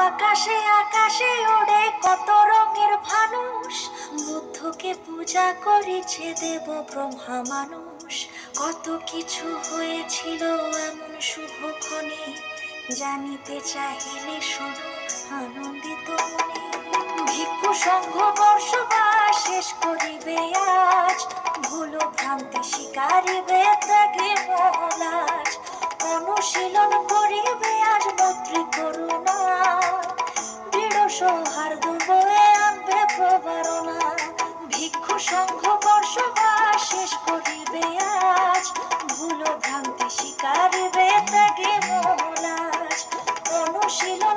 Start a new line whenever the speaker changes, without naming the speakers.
আকাশে আকাশে ওড়ে কত রঙের মানুষ, বুদ্ধকে পূজা করেছে দেব ব্রহ্মা মানুষ। কত কিছু হয়েছিল এমন শুভক্ষণে, জানিতে চাহিলে শোনো আনন্দিত মনে। ভিক্ষু সংঘ বর্ষবাস শেষ করিবে আজ, ভুল ভ্রান্তি স্বীকারিবে ত্যাগে মহলাজ। অনুশীলন করিবে আজ মৈত্রী করুণা, দৃঢ় সৌহার্দ্য বয়ে আনবে প্রবারণা। ভিক্ষু সংঘ বর্ষবাস শেষ করিবে আজ, ভুল ভ্রান্তি স্বীকারিবে ত্যাগে মহলাজ। অনুশীলন